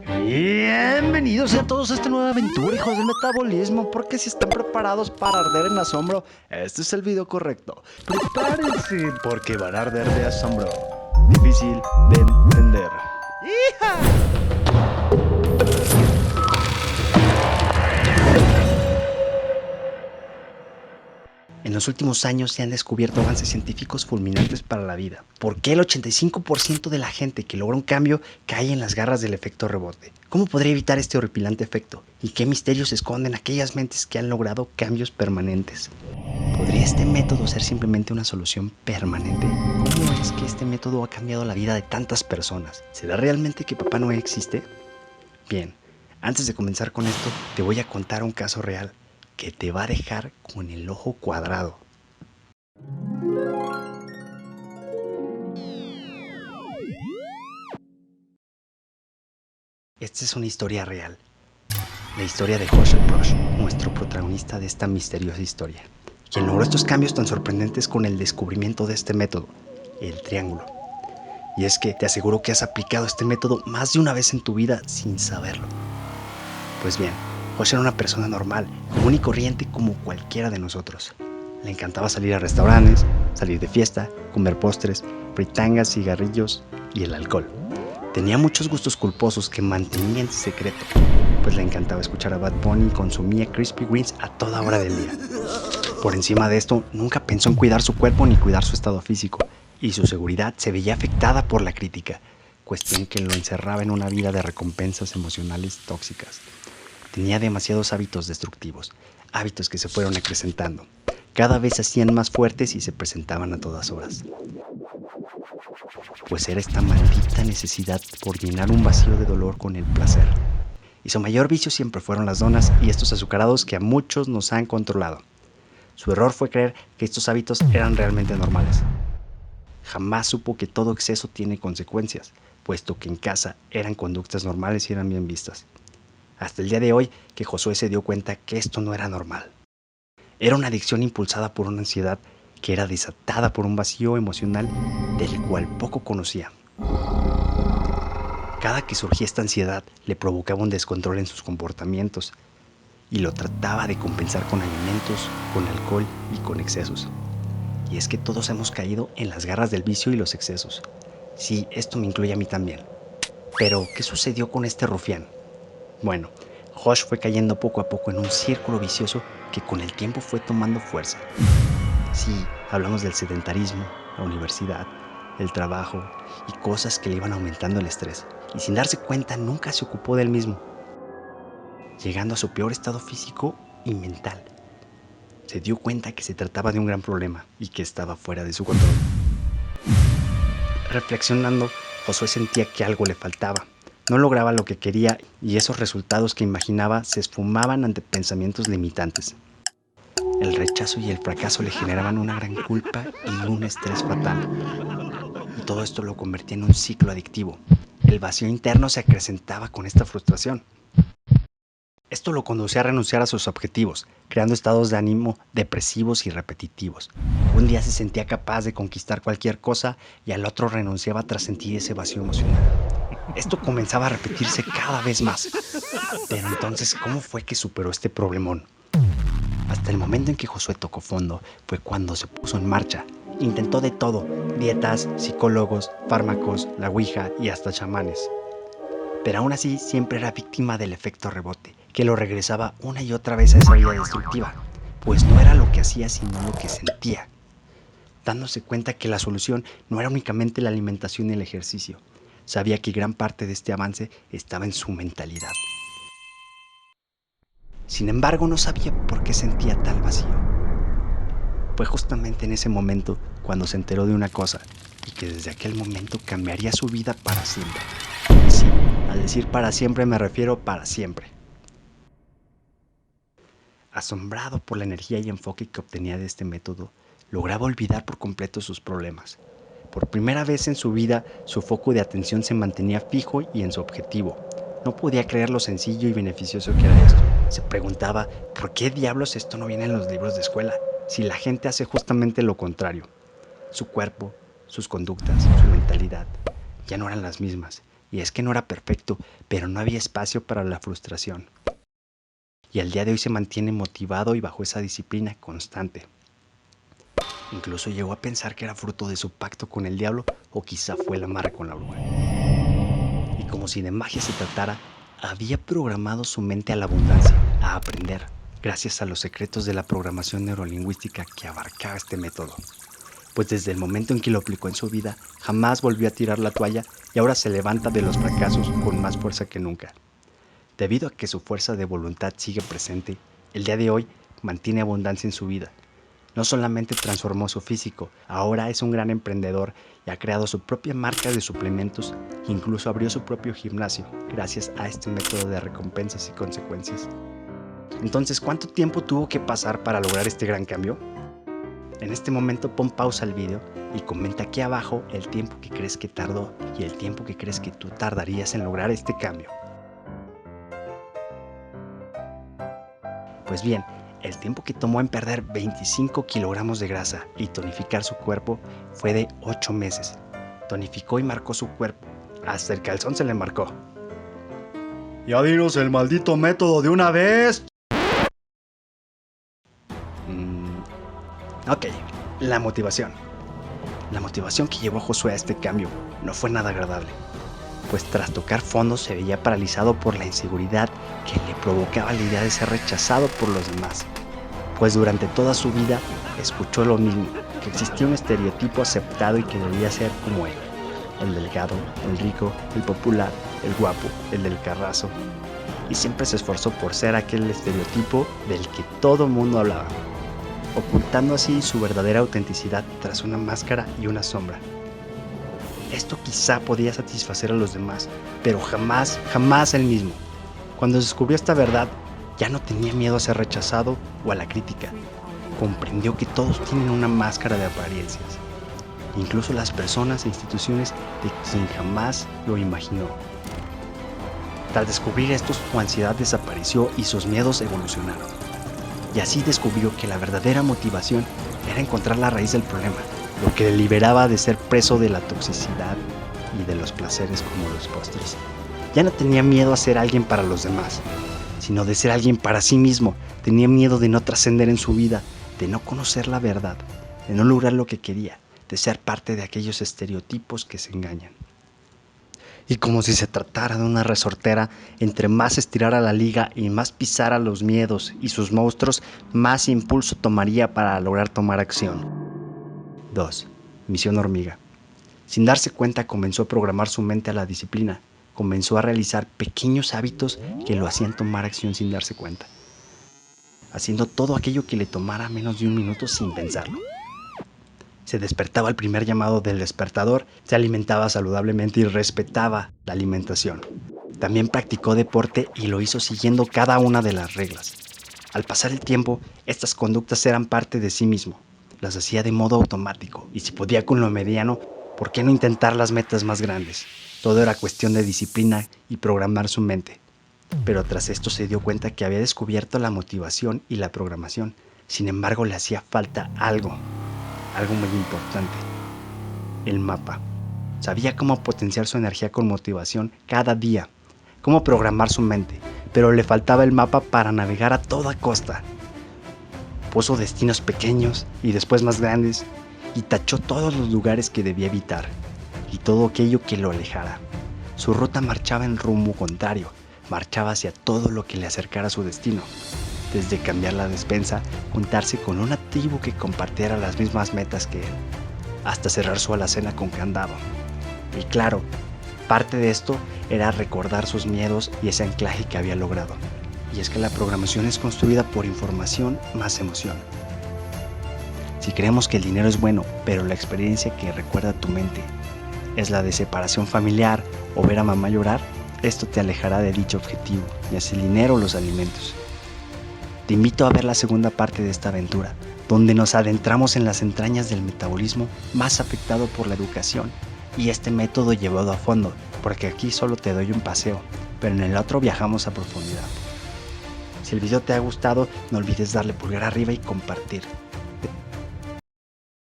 Bienvenidos a todos a esta nueva aventura, hijos del metabolismo, porque si están preparados para arder en asombro, este es el video correcto. Prepárense, porque van a arder de asombro. Difícil de entender. ¡Hija! En los últimos años se han descubierto avances científicos fulminantes para la vida. ¿Por qué el 85% de la gente que logra un cambio cae en las garras del efecto rebote? ¿Cómo podría evitar este horripilante efecto? ¿Y qué misterios esconden aquellas mentes que han logrado cambios permanentes? ¿Podría este método ser simplemente una solución permanente? ¿Cómo es que este método ha cambiado la vida de tantas personas? ¿Será realmente que Papá Noé existe? Bien, antes de comenzar con esto, te voy a contar un caso real que te va a dejar con el ojo cuadrado. Esta es una historia real. La historia de Herschel Brush, nuestro protagonista de esta misteriosa historia, quien logró estos cambios tan sorprendentes con el descubrimiento de este método, el triángulo. Y es que te aseguro que has aplicado este método más de una vez en tu vida sin saberlo. Pues bien, Josh era una persona normal, común y corriente como cualquiera de nosotros. Le encantaba salir a restaurantes, salir de fiesta, comer postres, fritangas, cigarrillos y el alcohol. Tenía muchos gustos culposos que mantenía en secreto, pues le encantaba escuchar a Bad Bunny y consumía Krispy Kremes a toda hora del día. Por encima de esto, nunca pensó en cuidar su cuerpo ni cuidar su estado físico, y su seguridad se veía afectada por la crítica, cuestión que lo encerraba en una vida de recompensas emocionales tóxicas. Tenía demasiados hábitos destructivos, hábitos que se fueron acrecentando. Cada vez se hacían más fuertes y se presentaban a todas horas. Pues era esta maldita necesidad por llenar un vacío de dolor con el placer. Y su mayor vicio siempre fueron las donas y estos azucarados que a muchos nos han controlado. Su error fue creer que estos hábitos eran realmente normales. Jamás supo que todo exceso tiene consecuencias, puesto que en casa eran conductas normales y eran bien vistas. Hasta el día de hoy que Josué se dio cuenta que esto no era normal. Era una adicción impulsada por una ansiedad que era desatada por un vacío emocional del cual poco conocía. Cada que surgía esta ansiedad le provocaba un descontrol en sus comportamientos y lo trataba de compensar con alimentos, con alcohol y con excesos. Y es que todos hemos caído en las garras del vicio y los excesos. Sí, esto me incluye a mí también. Pero, ¿qué sucedió con este rufián? Bueno, Josh fue cayendo poco a poco en un círculo vicioso que con el tiempo fue tomando fuerza. Sí, hablamos del sedentarismo, la universidad, el trabajo y cosas que le iban aumentando el estrés. Y sin darse cuenta nunca se ocupó del mismo, llegando a su peor estado físico y mental. Se dio cuenta que se trataba de un gran problema y que estaba fuera de su control. Reflexionando, Josué sentía que algo le faltaba. No lograba lo que quería y esos resultados que imaginaba se esfumaban ante pensamientos limitantes. El rechazo y el fracaso le generaban una gran culpa y un estrés fatal. Y todo esto lo convertía en un ciclo adictivo. El vacío interno se acrecentaba con esta frustración. Esto lo conducía a renunciar a sus objetivos, creando estados de ánimo depresivos y repetitivos. Un día se sentía capaz de conquistar cualquier cosa y al otro renunciaba tras sentir ese vacío emocional. Esto comenzaba a repetirse cada vez más. Pero entonces, ¿cómo fue que superó este problemón? Hasta el momento en que Josué tocó fondo fue cuando se puso en marcha. Intentó de todo: dietas, psicólogos, fármacos, la ouija y hasta chamanes. Pero aún así siempre era víctima del efecto rebote, que lo regresaba una y otra vez a esa vida destructiva, pues no era lo que hacía sino lo que sentía, dándose cuenta que la solución no era únicamente la alimentación y el ejercicio. Sabía que gran parte de este avance estaba en su mentalidad. Sin embargo, no sabía por qué sentía tal vacío. Fue justamente en ese momento cuando se enteró de una cosa, y que desde aquel momento cambiaría su vida para siempre. Y sí, al decir para siempre me refiero para siempre. Asombrado por la energía y enfoque que obtenía de este método, lograba olvidar por completo sus problemas. Por primera vez en su vida, su foco de atención se mantenía fijo y en su objetivo. No podía creer lo sencillo y beneficioso que era esto. Se preguntaba, ¿por qué diablos esto no viene en los libros de escuela? Si la gente hace justamente lo contrario. Su cuerpo, sus conductas, su mentalidad, ya no eran las mismas. Y es que no era perfecto, pero no había espacio para la frustración. Y al día de hoy se mantiene motivado y bajo esa disciplina constante. Incluso llegó a pensar que era fruto de su pacto con el diablo o quizá fue el amarre con la bruja. Y como si de magia se tratara, había programado su mente a la abundancia, a aprender, gracias a los secretos de la programación neurolingüística que abarcaba este método. Pues desde el momento en que lo aplicó en su vida, jamás volvió a tirar la toalla y ahora se levanta de los fracasos con más fuerza que nunca. Debido a que su fuerza de voluntad sigue presente, el día de hoy mantiene abundancia en su vida. No solamente transformó su físico, ahora es un gran emprendedor y ha creado su propia marca de suplementos e incluso abrió su propio gimnasio gracias a este método de recompensas y consecuencias. Entonces, ¿cuánto tiempo tuvo que pasar para lograr este gran cambio? En este momento pon pausa al video y comenta aquí abajo el tiempo que crees que tardó y el tiempo que crees que tú tardarías en lograr este cambio. Pues bien, el tiempo que tomó en perder 25 kilogramos de grasa y tonificar su cuerpo fue de 8 meses. Tonificó y marcó su cuerpo. Hasta el calzón se le marcó. Ya dinos el maldito método de una vez. Ok, la motivación. La motivación que llevó a Josué a este cambio no fue nada agradable, pues tras tocar fondo se veía paralizado por la inseguridad que le provocaba la idea de ser rechazado por los demás, pues durante toda su vida escuchó lo mismo, que existía un estereotipo aceptado y que debía ser como él, el delgado, el rico, el popular, el guapo, el del carrazo, y siempre se esforzó por ser aquel estereotipo del que todo mundo hablaba, ocultando así su verdadera autenticidad tras una máscara y una sombra. Esto quizá podía satisfacer a los demás, pero jamás él mismo. Cuando descubrió esta verdad, ya no tenía miedo a ser rechazado o a la crítica. Comprendió que todos tienen una máscara de apariencias, incluso las personas e instituciones de quien jamás lo imaginó. Tras descubrir esto, su ansiedad desapareció y sus miedos evolucionaron. Y así descubrió que la verdadera motivación era encontrar la raíz del problema, lo que le liberaba de ser preso de la toxicidad y de los placeres como los postres. Ya no tenía miedo a ser alguien para los demás, sino de ser alguien para sí mismo. Tenía miedo de no trascender en su vida, de no conocer la verdad, de no lograr lo que quería, de ser parte de aquellos estereotipos que se engañan. Y como si se tratara de una resortera, entre más estirara la liga y más pisara los miedos y sus monstruos, más impulso tomaría para lograr tomar acción. 2. Misión hormiga. Sin darse cuenta, comenzó a programar su mente a la disciplina. Comenzó a realizar pequeños hábitos que lo hacían tomar acción sin darse cuenta, haciendo todo aquello que le tomara menos de un minuto sin pensarlo. Se despertaba al primer llamado del despertador, se alimentaba saludablemente y respetaba la alimentación. También practicó deporte y lo hizo siguiendo cada una de las reglas. Al pasar el tiempo, estas conductas eran parte de sí mismo. Las hacía de modo automático y si podía con lo mediano, ¿por qué no intentar las metas más grandes? Todo era cuestión de disciplina y programar su mente. Pero tras esto se dio cuenta que había descubierto la motivación y la programación. Sin embargo, le hacía falta algo muy importante: el mapa. Sabía cómo potenciar su energía con motivación cada día, cómo programar su mente, pero le faltaba el mapa para navegar a toda costa. Puso destinos pequeños y después más grandes y tachó todos los lugares que debía evitar y todo aquello que lo alejara. Su ruta marchaba en rumbo contrario, marchaba hacia todo lo que le acercara a su destino. Desde cambiar la despensa, juntarse con una tribu que compartiera las mismas metas que él, hasta cerrar su alacena con candado. Y claro, parte de esto era recordar sus miedos y ese anclaje que había logrado. Y es que la programación es construida por información más emoción. Si creemos que el dinero es bueno, pero la experiencia que recuerda tu mente es la de separación familiar o ver a mamá llorar, esto te alejará de dicho objetivo, ya sea el dinero o los alimentos. Te invito a ver la segunda parte de esta aventura, donde nos adentramos en las entrañas del metabolismo más afectado por la educación y este método llevado a fondo, porque aquí solo te doy un paseo, pero en el otro viajamos a profundidad. Si el video te ha gustado, no olvides darle pulgar arriba y compartir.